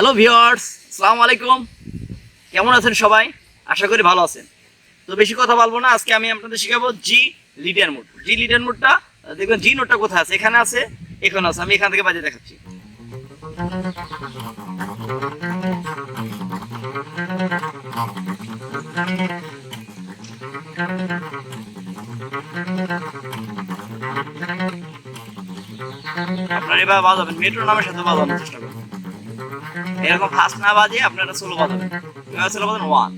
Hello viewers, আসসালামু আলাইকুম। কেমন আছেন সবাই? আশা করি ভালো আছেন। তো বেশি কথা বলবো না, আজকে আমি আপনাদের শেখাবো জি লিডিয়ান মোড। জি লিডিয়ান মোডটা দেখবেন, জি নোটটা কোথায় আছে? এখানে আছে, এখানে আছে। আমি এখান থেকে বাজিয়ে দেখাচ্ছি। আপনারা এবার বাজাবেন, মেট্রো নামের সাথে বাজানোর চেষ্টা করবেন। এরকম ফাস্ট না বাজিয়ে আপনারা স্লো বাজাবেন। এবার স্লো বাজান 1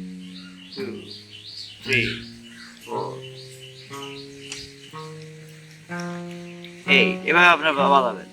2 3 4 এই এভাবে আপনারা বাজাবেন।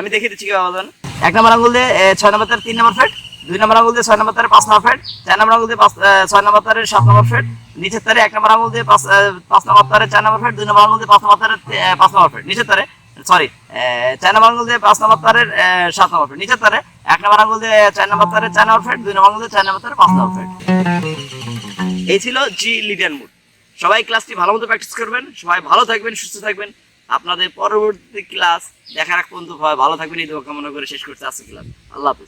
আমি দেখিয়ে দিচ্ছি কিভাবে বাজাবেন। 1 নম্বর আঙ্গুল দিয়ে 6 নম্বর তারের 3 নম্বর ফ্রেট, 2 নম্বর আঙ্গুল দিয়ে 6 নম্বর তারের 5 নম্বর ফ্রেট, 4 নম্বর আঙ্গুল দিয়ে 6 নম্বর তারের 7 নম্বর ফ্রেট, নিচের তারে 1 নম্বর আঙ্গুল দিয়ে 5 নম্বর তারের 4 নম্বর ফ্রেট, 2 নম্বর আঙ্গুল দিয়ে 5 নম্বর তারের 5 নম্বর ফ্রেট, নিচের তারে 4 নম্বর আঙ্গুল দিয়ে 5 নম্বর তারের 7 নম্বর ফ্রেট, নিচের তারে 1 নম্বর আঙ্গুল দিয়ে 4 নম্বর তারের 4 নম্বর ফ্রেট, 2 নম্বর আঙ্গুল দিয়ে 4 নম্বর তারের 5 নম্বর ফ্রেট। এই ছিল জি লিডিয়ান মোড। সবাই ক্লাসটি ভালো মতো প্র্যাকটিস করবেন। সবাই ভালো থাকবেন, সুস্থ থাকবেন। আপনাদের পরবর্তী ক্লাস দেখার আগ পর্যন্ত ভালো থাকবেন, এই দোয়া কামনা করে শেষ করতে আজকের ক্লাস। আল্লাহ হাফেজ।